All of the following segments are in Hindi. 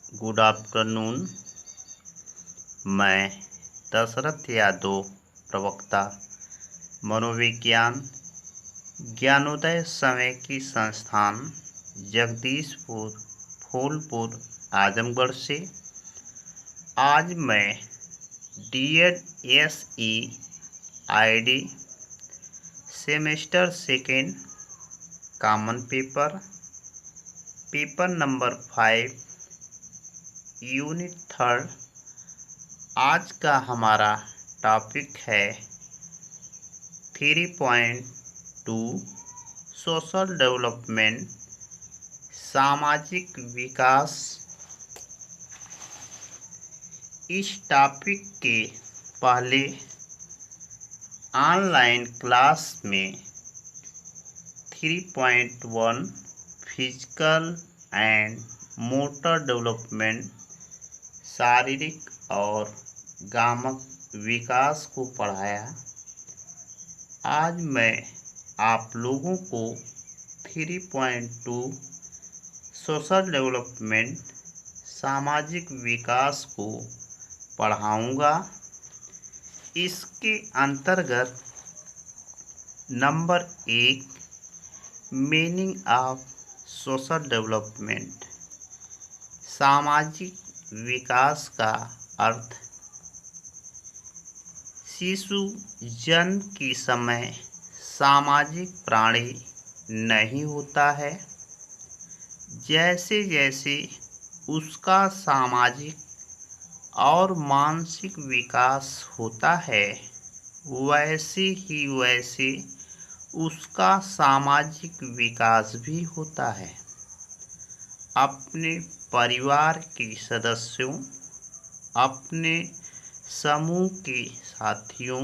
Good afternoon. मैं दशरथ यादव, प्रवक्ता मनोविज्ञान, ज्ञानोदय समय की संस्थान, जगदीशपुर, फूलपुर, आजमगढ़ से आज मैं DED SE semester second common paper number 5 unit 3 आज का हमारा टॉपिक है 3.2 सोशल डेवलपमेंट, सामाजिक विकास। इस टॉपिक के पहले ऑनलाइन क्लास में 3.1 फिजिकल एंड मोटर डेवलपमेंट, शारीरिक और गामक विकास को पढ़ाया। आज मैं आप लोगों को 3.2 सोशल डेवलपमेंट, सामाजिक विकास को पढ़ाऊंगा। इसके अंतर्गत number 1 meaning of social development, सामाजिक विकास का अर्थ। शिशु जन्म के समय सामाजिक प्राणी नहीं होता है। जैसे जैसे उसका सामाजिक और मानसिक विकास होता है, वैसे उसका सामाजिक विकास भी होता है। अपने परिवार के सदस्यों, अपने समूह के साथियों,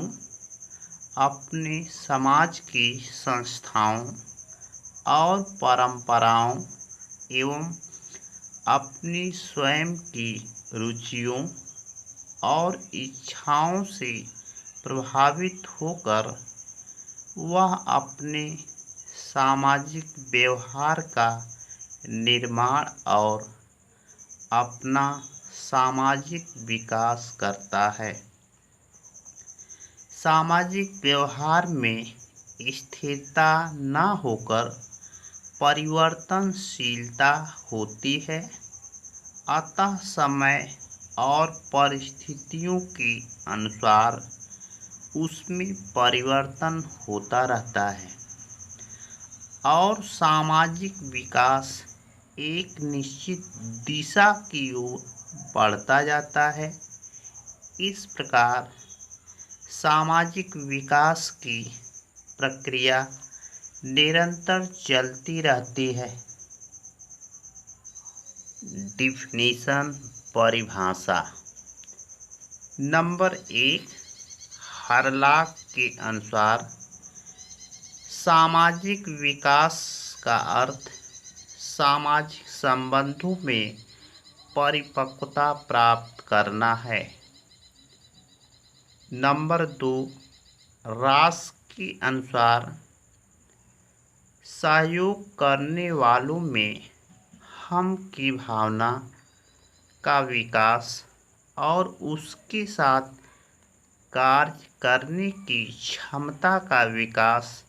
अपने समाज की संस्थाओं और परंपराओं एवं अपनी स्वयं की रुचियों और इच्छाओं से प्रभावित होकर वह अपने सामाजिक व्यवहार का निर्माण और अपना सामाजिक विकास करता है। सामाजिक व्यवहार में स्थिरता न होकर परिवर्तनशीलता होती है। अतः समय और परिस्थितियों के अनुसार उसमें परिवर्तन होता रहता है और सामाजिक विकास एक निश्चित दिशा की ओर बढ़ता जाता है। इस प्रकार सामाजिक विकास की प्रक्रिया निरंतर चलती रहती है। डिफिनीशन, परिभाषा। नंबर 1 हरलाक के अनुसार सामाजिक विकास का अर्थ सामाजिक संबंधों में परिपक्वता प्राप्त करना है। नंबर 2 रास के अनुसार सहयोग करने वालों में हम की भावना का विकास और उसके साथ कार्य करने की क्षमता का विकास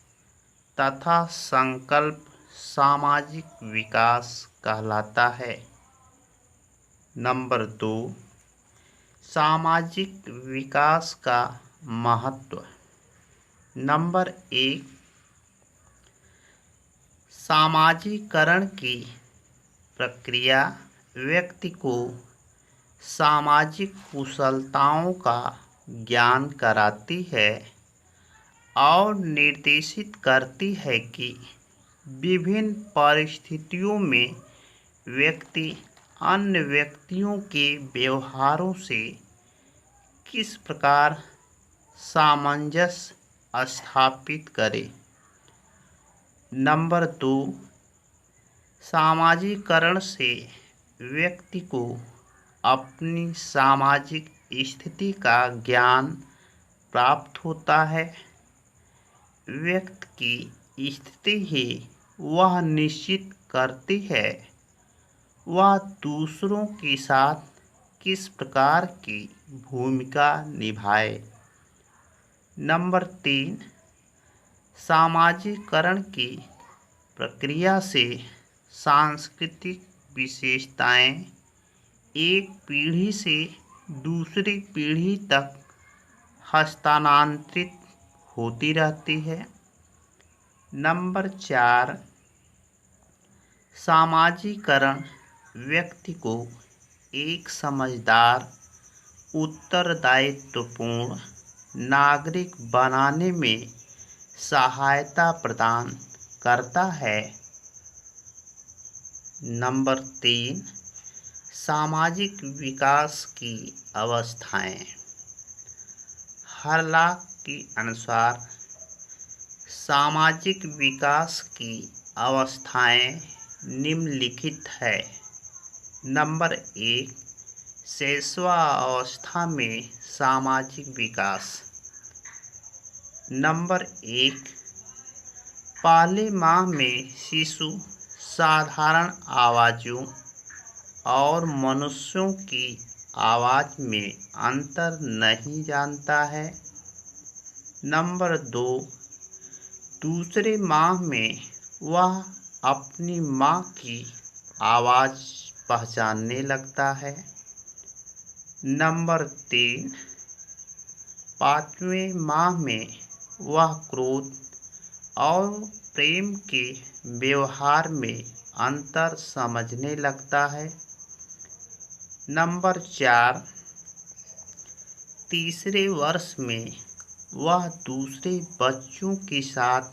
तथा संकल्प सामाजिक विकास कहलाता है। नंबर 2 सामाजिक विकास का महत्व। नंबर 1 सामाजिकरण की प्रक्रिया व्यक्ति को सामाजिक कुशलताओं का ज्ञान कराती है और निर्देशित करती है कि विभिन्न परिस्थितियों में व्यक्ति अन्य व्यक्तियों के व्यवहारों से किस प्रकार सामंजस्य स्थापित करे। नंबर 2 सामाजिकरण से व्यक्ति को अपनी सामाजिक स्थिति का ज्ञान प्राप्त होता है। व्यक्ति की स्थिति ही वह निश्चित करती है वह दूसरों के साथ किस प्रकार की भूमिका निभाए। नंबर 3, सामाजिकरण की प्रक्रिया से सांस्कृतिक विशेषताएं एक पीढ़ी से दूसरी पीढ़ी तक हस्तांतरित होती रहती है। नंबर 4, सामाजिकरण व्यक्ति को एक समझदार, उत्तरदायित्वपूर्ण नागरिक बनाने में सहायता प्रदान करता है। नंबर 3, सामाजिक विकास की अवस्थाएं। हरलाख के अनुसार सामाजिक विकास की अवस्थाएं निम्नलिखित है। नंबर 1, शैशवावस्था में सामाजिक विकास। नंबर 1, पहले माह में शिशु साधारण आवाज़ों और मनुष्यों की आवाज़ में अंतर नहीं जानता है। नंबर 2, दूसरे माह में वह अपनी माँ की आवाज़ पहचानने लगता है। नंबर 3, पाँचवें माह में वह क्रोध और प्रेम के व्यवहार में अंतर समझने लगता है। नंबर 4, तीसरे वर्ष में वह दूसरे बच्चों के साथ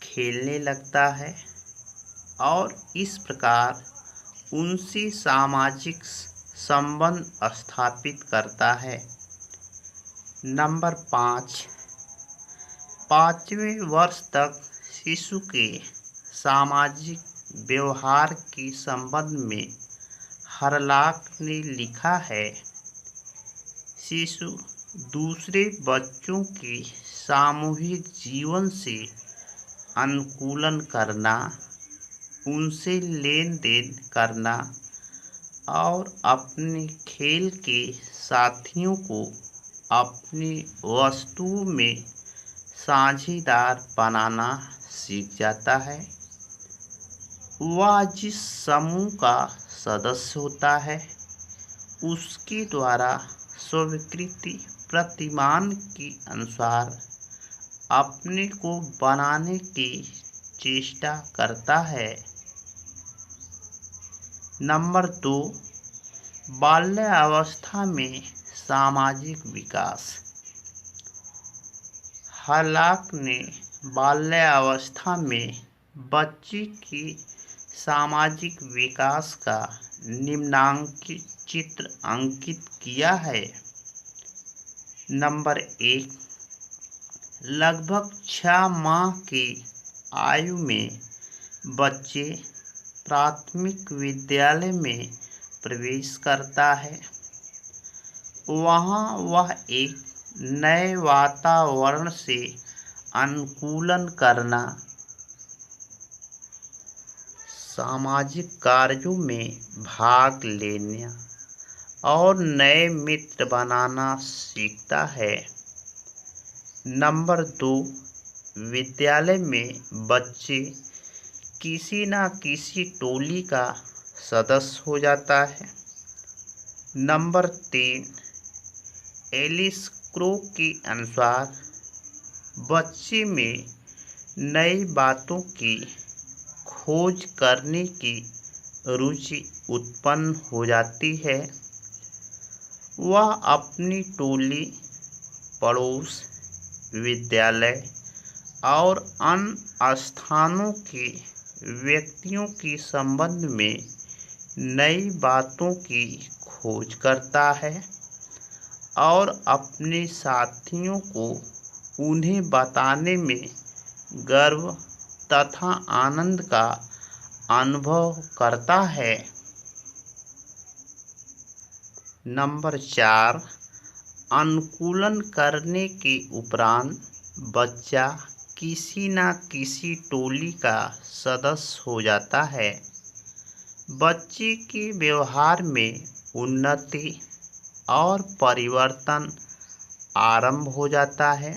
खेलने लगता है और इस प्रकार उनसे सामाजिक संबंध स्थापित करता है। नंबर 5, पाँचवें वर्ष तक शिशु के सामाजिक व्यवहार के संबंध में हरलाख ने लिखा है, शिशु दूसरे बच्चों के सामूहिक जीवन से अनुकूलन करना, उनसे लेन देन करना और अपने खेल के साथियों को अपनी वस्तुओं में साझेदार बनाना सीख जाता है। वह जिस समूह का सदस्य होता है उसके द्वारा स्वीकृति प्रतिमान के अनुसार अपने को बनाने की चेष्टा करता है। नंबर 2, बाल्यावस्था में सामाजिक विकास। हरलाख ने बाल्यावस्था में बच्चे के सामाजिक विकास का निम्नांकित चित्र अंकित किया है। नंबर 1, लगभग 6 माह की आयु में बच्चे प्राथमिक विद्यालय में प्रवेश करता है। वहाँ वह एक नए वातावरण से अनुकूलन करना, सामाजिक कार्यों में भाग लेना और नए मित्र बनाना सीखता है। नंबर 2, विद्यालय में बच्चे किसी न किसी टोली का सदस्य हो जाता है। नंबर 3, एलिस क्रो के अनुसार बच्चे में नई बातों की खोज करने की रुचि उत्पन्न हो जाती है। वह अपनी टोली, पड़ोस, विद्यालय और अन्य स्थानों के व्यक्तियों के संबंध में नई बातों की खोज करता है और अपने साथियों को उन्हें बताने में गर्व तथा आनंद का अनुभव करता है। नंबर 4, अनुकूलन करने के उपरांत बच्चा किसी न किसी टोली का सदस्य हो जाता है। बच्चे के व्यवहार में उन्नति और परिवर्तन आरंभ हो जाता है।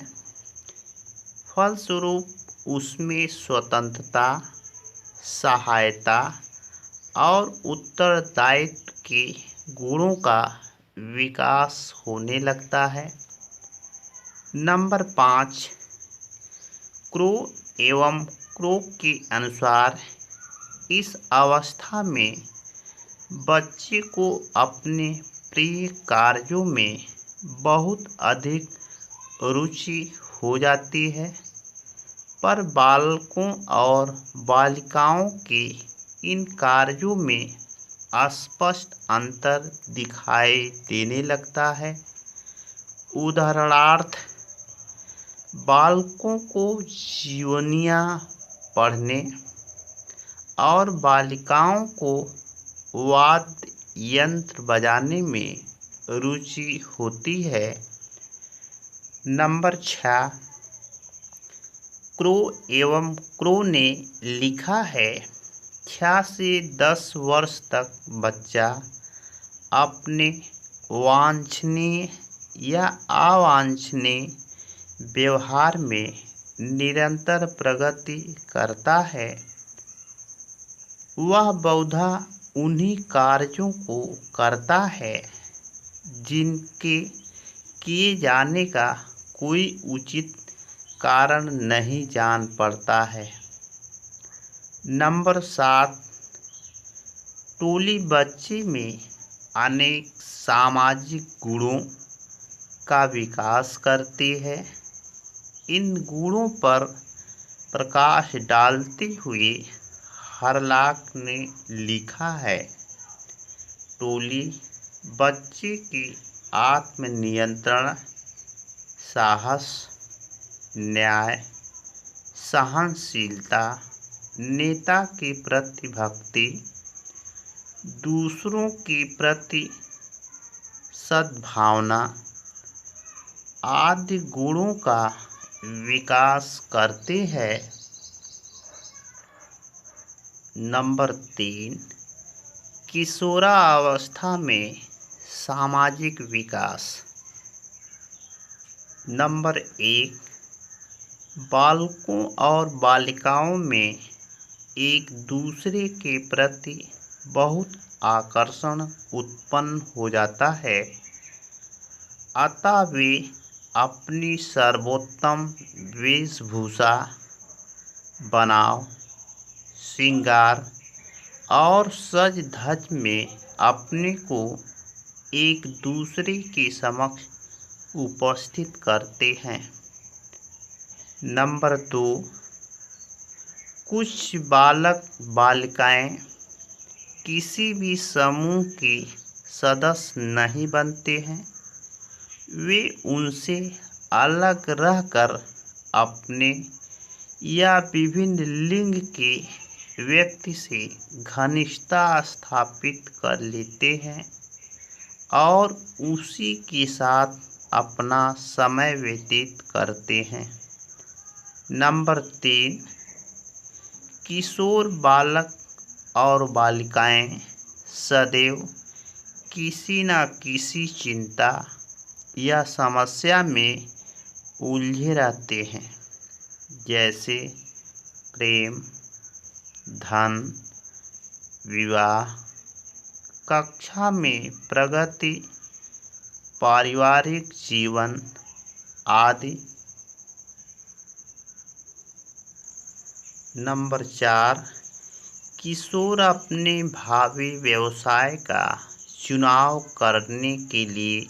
फलस्वरूप उसमें स्वतंत्रता, सहायता और उत्तरदायित्व के गुणों का विकास होने लगता है। नंबर 5, क्रो एवं क्रो के अनुसार इस अवस्था में बच्चे को अपने प्रिय कार्यों में बहुत अधिक रुचि हो जाती है, पर बालकों और बालिकाओं के इन कार्यों में स्पष्ट अंतर दिखाई देने लगता है। उदाहरणार्थ, बालकों को जीवनियाँ पढ़ने और बालिकाओं को वाद्य यंत्र बजाने में रुचि होती है। नंबर 6, क्रो एवं क्रो ने लिखा है, 6 से 10 वर्ष तक बच्चा अपने वांछनीय या अवांछनीय व्यवहार में निरंतर प्रगति करता है। वह बहुधा उन्हीं कार्यों को करता है जिनके किए जाने का कोई उचित कारण नहीं जान पड़ता है। नंबर 7, टोली बच्चे में अनेक सामाजिक गुणों का विकास करती है। इन गुणों पर प्रकाश डालते हुए हरलाक ने लिखा है, टोली बच्चे के आत्मनियंत्रण, साहस, न्याय, सहनशीलता, नेता के प्रति भक्ति, दूसरों के प्रति सद्भावना आदि गुणों का विकास करते हैं। नंबर 3, किशोरावस्था में सामाजिक विकास। नंबर 1, बालकों और बालिकाओं में एक दूसरे के प्रति बहुत आकर्षण उत्पन्न हो जाता है, अतः वे अपनी सर्वोत्तम वेशभूषा, बनाव, श्रृंगार और सज धज में अपने को एक दूसरे के समक्ष उपस्थित करते हैं। नंबर 2, कुछ बालक बालिकाएं किसी भी समूह के सदस्य नहीं बनते हैं। वे उनसे अलग रहकर अपने या विभिन्न लिंग के व्यक्ति से घनिष्ठता स्थापित कर लेते हैं और उसी के साथ अपना समय व्यतीत करते हैं। नंबर 3, किशोर बालक और बालिकाएं सदैव किसी न किसी चिंता या समस्या में उलझे रहते हैं, जैसे प्रेम, धन, विवाह, कक्षा में प्रगति, पारिवारिक जीवन आदि। नंबर 4, किशोर अपने भावी व्यवसाय का चुनाव करने के लिए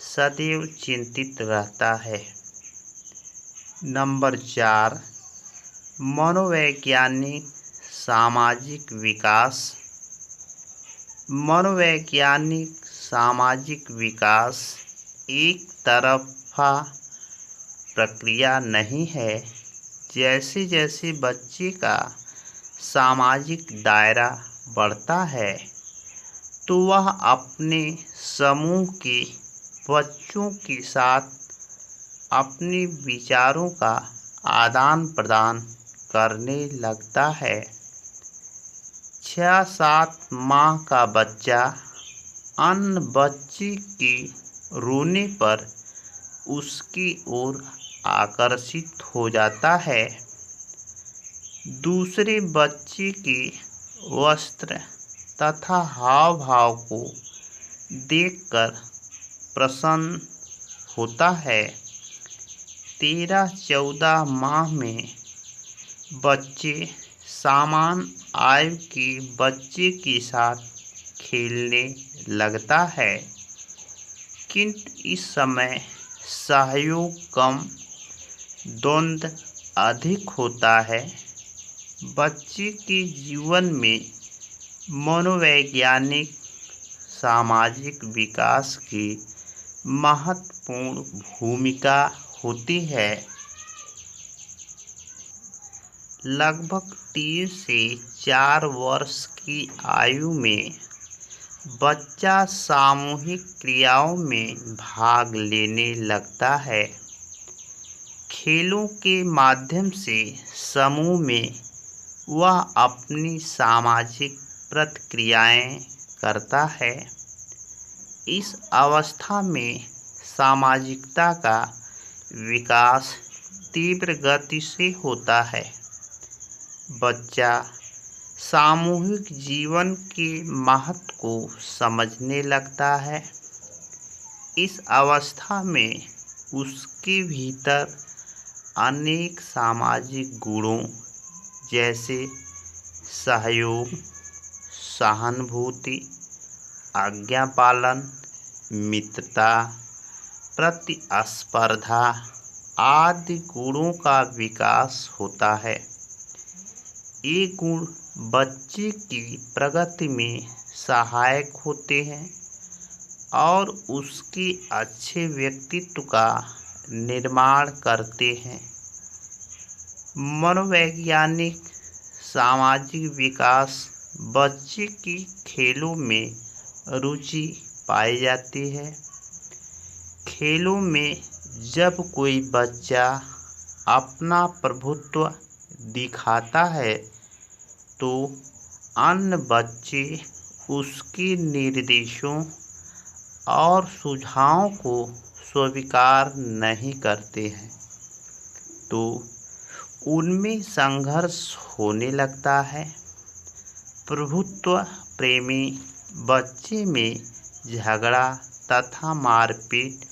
सदैव चिंतित रहता है। नंबर 4, मनोवैज्ञानिक सामाजिक विकास। मनोवैज्ञानिक सामाजिक विकास एक तरफा प्रक्रिया नहीं है। जैसे जैसे बच्चे का सामाजिक दायरा बढ़ता है, तो वह अपने समूह के बच्चों के साथ अपने विचारों का आदान प्रदान करने लगता है। 6-7 माह का बच्चा अन्य बच्चे के रोने पर उसकी ओर आकर्षित हो जाता है। दूसरे बच्चे के वस्त्र तथा हाव भाव को देखकर प्रसन्न होता है। 13-14 माह में बच्चे समान आयु के बच्चे के साथ खेलने लगता है, किंतु इस समय सहयोग कम, द्वंद्व अधिक होता है। बच्चे के जीवन में मनोवैज्ञानिक सामाजिक विकास की महत्वपूर्ण भूमिका होती है। लगभग 3 से 4 वर्ष की आयु में बच्चा सामूहिक क्रियाओं में भाग लेने लगता है। खेलों के माध्यम से समूह में वह अपनी सामाजिक प्रतिक्रियाएं करता है। इस अवस्था में सामाजिकता का विकास तीव्र गति से होता है। बच्चा सामूहिक जीवन के महत्व को समझने लगता है। इस अवस्था में उसके भीतर अनेक सामाजिक गुणों जैसे सहयोग, सहानुभूति, आज्ञा पालन, मित्रता, प्रतिस्पर्धा आदि गुणों का विकास होता है। ये गुण बच्चे की प्रगति में सहायक होते हैं और उसके अच्छे व्यक्तित्व का निर्माण करते हैं। मनोवैज्ञानिक सामाजिक विकास बच्चे की खेलों में रुचि पाई जाती है। खेलों में जब कोई बच्चा अपना प्रभुत्व दिखाता है तो अन्य बच्चे उसके निर्देशों और सुझावों को स्वीकार नहीं करते हैं, तो उनमें संघर्ष होने लगता है। प्रभुत्व प्रेमी बच्चे में झगड़ा तथा मारपीट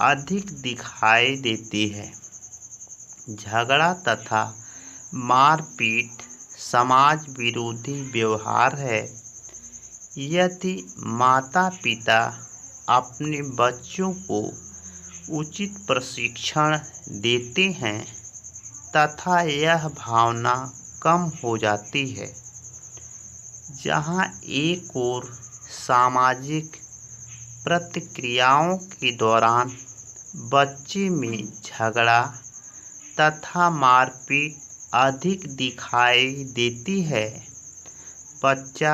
अधिक दिखाई देती है। झगड़ा तथा मारपीट समाज विरोधी व्यवहार है। यदि माता पिता अपने बच्चों को उचित प्रशिक्षण देते हैं तथा यह भावना कम हो जाती है, जहां एक ओर सामाजिक प्रतिक्रियाओं के दौरान बच्चे में झगड़ा तथा मारपीट अधिक दिखाई देती है, बच्चा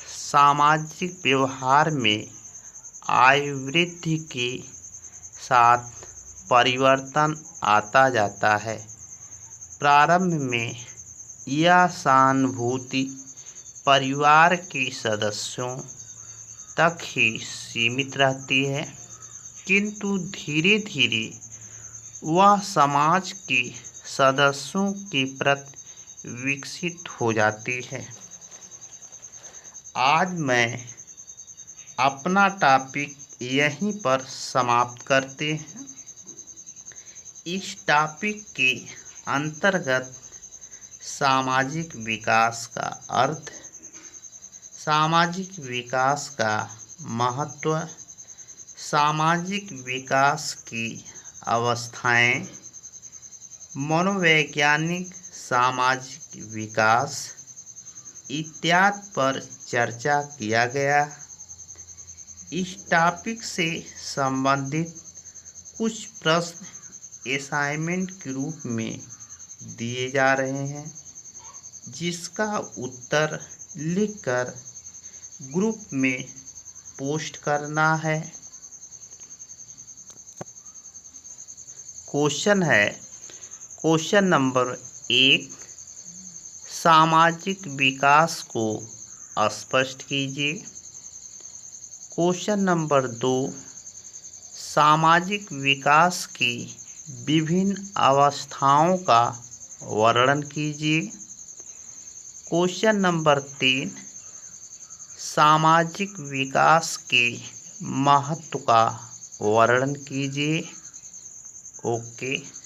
सामाजिक व्यवहार में आयु वृद्धि के साथ परिवर्तन आता जाता है। प्रारंभ में यह सहानुभूति परिवार के सदस्यों तक ही सीमित रहती है, किंतु धीरे धीरे वह समाज के सदस्यों के प्रति विकसित हो जाती है। आज मैं अपना टॉपिक यहीं पर समाप्त करते हैं। इस टॉपिक के अंतर्गत सामाजिक विकास का अर्थ, सामाजिक विकास का महत्व, सामाजिक विकास की अवस्थाएं, मनोवैज्ञानिक सामाजिक विकास इत्यादि पर चर्चा किया गया। इस टॉपिक से संबंधित कुछ प्रश्न असाइनमेंट के रूप में दिए जा रहे हैं, जिसका उत्तर लिखकर ग्रुप में पोस्ट करना है। क्वेश्चन है, क्वेश्चन नंबर 1, सामाजिक विकास को स्पष्ट कीजिए। क्वेश्चन नंबर 2, सामाजिक विकास की विभिन्न अवस्थाओं का वर्णन कीजिए। क्वेश्चन नंबर 3, सामाजिक विकास के महत्व का वर्णन कीजिए। ओके।